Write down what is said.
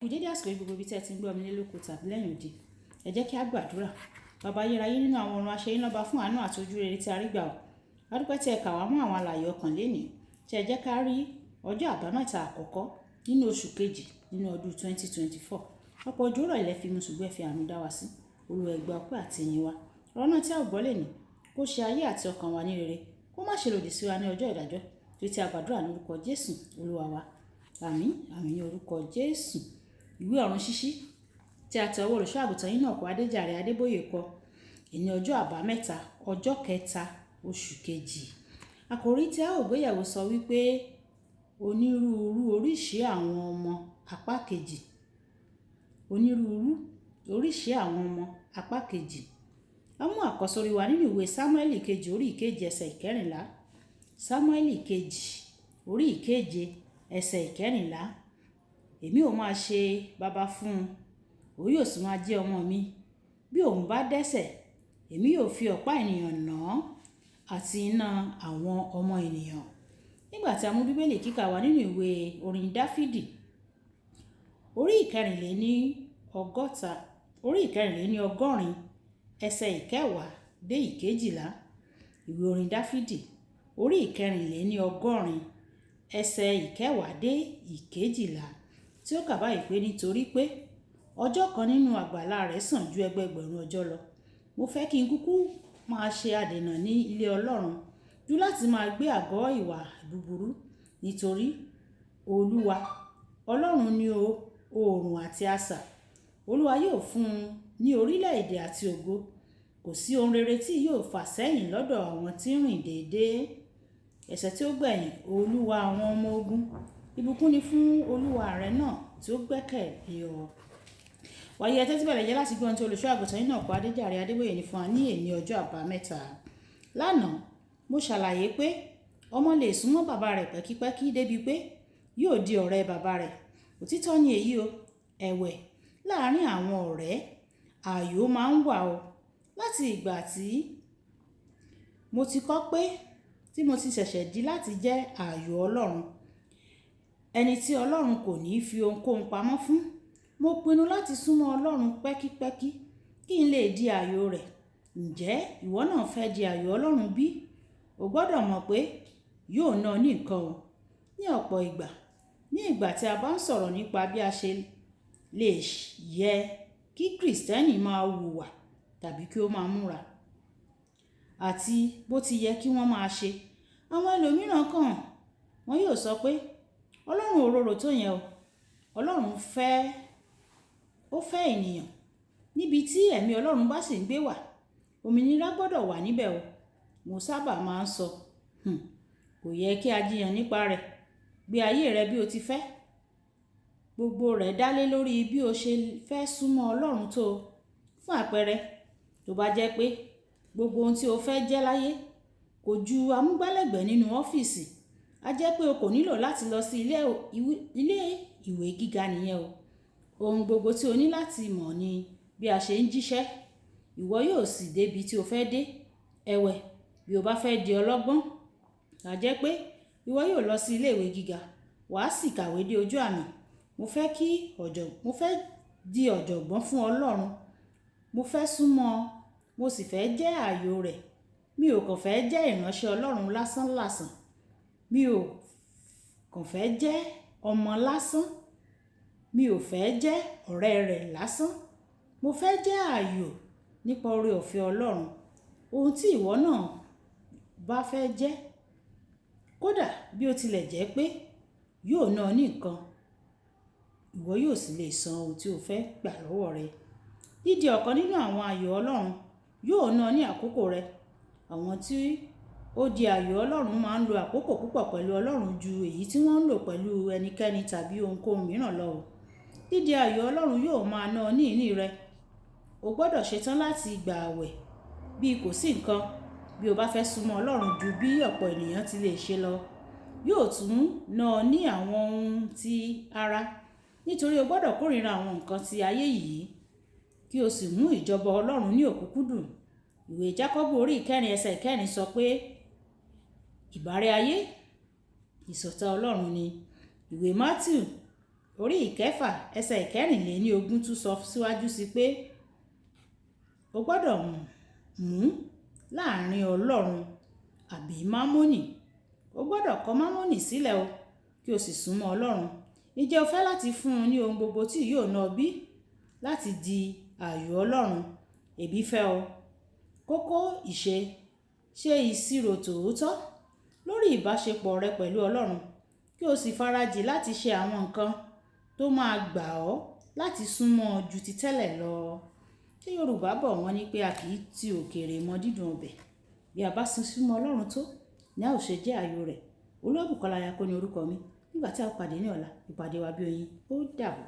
Dédé àsìkò gbogbo ibi tí ẹ ti ń gbọ́ mi nílòkù tàbí lẹ́yìn òde, ẹ jẹ́ kí a gbàdúrà. Bàbá ayérayé nínú àwọn ọ̀run, aṣeyín lọ́ba fún àánú àti ojú rere tí a rí gbà ọ́. A dúpẹ́ tí ẹ kà wá mọ́ àwọn alààyè ọkàn lénìí, tí ẹ jẹ́ ká rí ọjọ́ àbámẹ́ta àkọ́kọ́ nínú oṣù kejì nínú ọdún 2024. Ọ̀pọ̀ ojú rọ̀ ilẹ̀ fi mu ṣùgbọ́n ẹ fi àánú dá wa sí. Olúwa ẹ gbà ọpẹ́ àti ìyìn wa. Ọ̀rọ̀ náà tí a ò gbọ́ lénìí kó ṣe ayé àti ọkàn wa ní rere, kó má ṣe lòdì sí wa ní ọjọ́ ìdájọ́. Tí a gbàdúrà ní orúkọ Jésù Olúwa wa. Àmín, àmín ní orúkọ Jésù. Ìwé ọ̀run ṣíṣí tí a tẹ ọwọ́ olùṣọ́ àgùntàn Enoch Adeboye kọ ní ọjọ́ àbámẹ́ta ọjọ́ kẹta oṣù kejì. Àkòrí tí a ó gbéyẹ̀wò sọ wípé onírúurú oríṣi àwọn ọmọ apá kejì. Onírúurú oríṣi àwọn ọmọ apá kejì. A mú àkọ́sórí wa nínú ìwé Sámúẹ́lì kejì orí ìkeje ẹsẹ̀ ìkẹrìnlá. Sámúẹ́lì kejì orí ìkeje ẹsẹ̀ ìkẹrìnlá. Èmi ò máa ṣe baba fún un, òun yóò sì máa jẹ́ ọmọ mi. Bí òun bá dẹ́ṣẹ̀, èmi yóò fi ọ̀pá ènìyàn nà án àti iná àwọn ọmọ ènìyàn. Nígbà tí a mú bíbélì kíkà wá nínú ìwé orin Dáfídì orí ìkẹrìnléní ọgọ́rin ẹsẹ̀ ìkẹwàá dé ìkejìlá. Ìwé orin Dáfídì orí ìkẹrìnléní ọgọ́rin ẹsẹ̀ ìkẹwàá dé ìkejìlá, tí ó kà báyìí pé nítorí pé ọjọ́ kan nínú àgbàlá rẹ̀ sàn ju ẹgbẹẹgbẹ̀rún ọjọ́ lọ. Mo fẹ́ kí n kúkú máa ṣe adènà ní ilé Ọlọ́run jù láti máa gbé àgọ́ ìwà búburú, nítorí Olúwa Ọlọ́run ni oòrùn àti asà. Olúwa yóò fún un ní orílẹ̀-èdè àti ògo. Kò sí ohun rere tí yóò fà sẹ́yìn lọ́dọ̀ àwọn tí ń rìn déédéé. Ẹsẹ̀ tí ó gbẹ̀yìn, Olúwa àwọn ọmọ ogun. Ìbùkún ni fún Olúwa rẹ náà tí ó gbẹ́kẹ̀lé ọ. Wàyí ẹ tẹ́tí bẹ̀rẹ̀ jẹ́ láti gbọ́ ohun tí olùṣọ́ àgùntàn Enoch Adeboye ní fún wa ní èní ọjọ́ àbámẹ́ta. Lánàá mo ṣàlàyé pé ọmọ lè súnmọ́ bàbá rẹ̀ pẹ́kípẹ́kí débi pé yóò di ọ̀rẹ́ bàbá rẹ̀. Òtítọ́ ni èyí o. Ẹ̀wẹ̀, láàárín àwọn ọ̀rẹ́, ààyò máa ń wà o. Láti ìgbà tí mo ti kọ́ pé tí mo ti ṣẹ̀ṣẹ̀ di láti jẹ́ ààyò Ọlọ́run, ẹni tí Ọlọ́run kò ní fi ohunkóhun pamọ́ fún, mo pinnu láti súnmọ́ Ọlọ́run pẹ́kípẹ́kí kí n lè di ààyò rẹ̀. Ǹjẹ́ ìwọ náà fẹ́ di ààyò Ọlọ́run bí? O gbọ́dọ̀ mọ̀ pé yóò ná ní nǹkan o. Ní ọ̀pọ̀ ìgbà, ní ìgbà tí a bá ń sọ̀rọ̀ nípa bí a ṣe lè yẹ kí Kìrìsìtẹ́nì máa hùwà tàbí kí ó máa múra, àti bó ti yẹ kí wọ́n máa ṣe, àwọn ẹlòmíràn kan wọ́n yóò sọ pé Ọlọ́run ò rorò tó yẹn o. Ọlọ́run fẹ́ ènìyàn. Níbi tí ẹ̀mí Ọlọ́run bá sì ń gbé wà, òmìnira gbọ́dọ̀ wà níbẹ̀ o. Mo sábà máa ń sọ, kò yẹ kí a jiyàn nípa rẹ̀. Gbé ayé rẹ bí o ti fẹ́. Gbogbo rẹ̀ dá lé lórí bí o ṣe fẹ́ súnmọ́ Ọlọ́run tó. Fún àpẹẹrẹ, tó bá jẹ́ pé gbogbo ohun tí o fẹ́ jẹ́ láyé kò ju amúgbálẹ́gbẹ̀ẹ́ nínú ọ́fíìsì, a jẹ́ pé o kò nílò láti lọ sí ilé ìwé gíga nìyẹn o. Ohun gbogbo tí o ní láti mọ̀ ni bí a ṣe ń jíṣẹ́. Ìwọ yóò sì débi tí o fẹ́ dé. Ẹ̀wẹ̀, bí o bá fẹ́ di ọlọ́gbọ́n, a jẹ́ pé ìwọ yóò lọ sí ilé ìwé gíga, wàá sì kàwé dé ojú àmì. Mo fẹ́ di ọ̀jọ̀gbọ́n fún Ọlọ́run. Mo fẹ́ súnmọ́, mo sì fẹ́ jẹ́ ààyò rẹ̀. Mi ò kàn fẹ́ jẹ́ ìránṣẹ́ Ọlọ́run lásán. Mi ò kàn fẹ́ jẹ́ ọmọ lásán. Mi ò fẹ́ jẹ́ ọ̀rẹ́ rẹ̀ lásán. Mo fẹ́ jẹ́ ààyò nípa oore ọ̀fẹ́ Ọlọ́run. Ohun tí ìwọ náà bá fẹ́ jẹ́, kódà bí ó tilẹ̀ jẹ́ pé yóò ná ní nǹkan, ìwọ yóò sì lè san ohun tí o fẹ́ gbà lọ́wọ́ rẹ̀. Dídi ọ̀kan nínú àwọn ààyò Ọlọ́run yóò ná ní àkókò rẹ̀. Àwọn tí ó di ààyò Ọlọ́run máa ń lo àkókò púpọ̀ pẹ̀lú Ọlọ́run ju èyí tí wọ́n ń lò pẹ̀lú ẹnikẹ́ni tàbí ohunkóhun mìíràn lọ. Dídi ààyò Ọlọ́run yóò máa ná ní ìní rẹ. O gbọ́dọ̀ ṣetán láti gbà àwẹ̀ bí kò sí nǹkan. Bí o bá fẹ́ súnmọ́ Ọlọ́run ju bí ọ̀pọ̀ ènìyàn ti lè ṣe lọ, yóò tún ná ní àwọn ohun ti ara, nítorí o gbọ́dọ̀ kórìíra àwọn nǹkan ti ayé yìí kí o sì mú ìjọba Ọlọ́run ní òkúnkúndùn. Ìwé Jákọ́bù orí ìkẹrin ẹsẹ̀ ìkẹrin sọ pé ìbárẹ́ ayé ìṣọ̀tá Ọlọ́run ni. Ìwé Mátíù orí ìkẹfà ẹsẹ̀ ìkẹrìnléníogún tún sọ síwájú sí pé o gbọ́dọ̀ mú láàrin Ọlọ́run àbí mámónì. O gbọ́dọ̀ kọ̀ mámónì sílẹ̀ o kí o sì súnmọ́ Ọlọ́run. Ǹjẹ́ o fẹ́ láti fún un ní ohun gbogbo tí yóò ná ọ bí? Láti di ààyò Ọlọ́run? Èmi fẹ́ o. Kókó ṣe ìṣirò tòótọ́ lórí ìbáṣepọ̀ rẹ pẹ̀lú Ọlọ́run kí o sì farajì láti ṣe àwọn nǹkan tó máa gbà ọ́ láti súnmọ́ ju ti tẹ́lẹ̀ lọ. Tí Yorùbá bọ̀ wọ́n ní pé a kì í ti òkèèrè mọ dídùn ọbẹ̀. Bí a bá súnmọ́ Ọlọ́run tó ni a ó ṣe jẹ́ ààyò rẹ̀. Olúwabùkọ́lá Ayako ni orúkọ mi. Nígbà tí a pàdé ní ọ̀la, ìpàdé wa bí oyin. Ó dàbọ̀.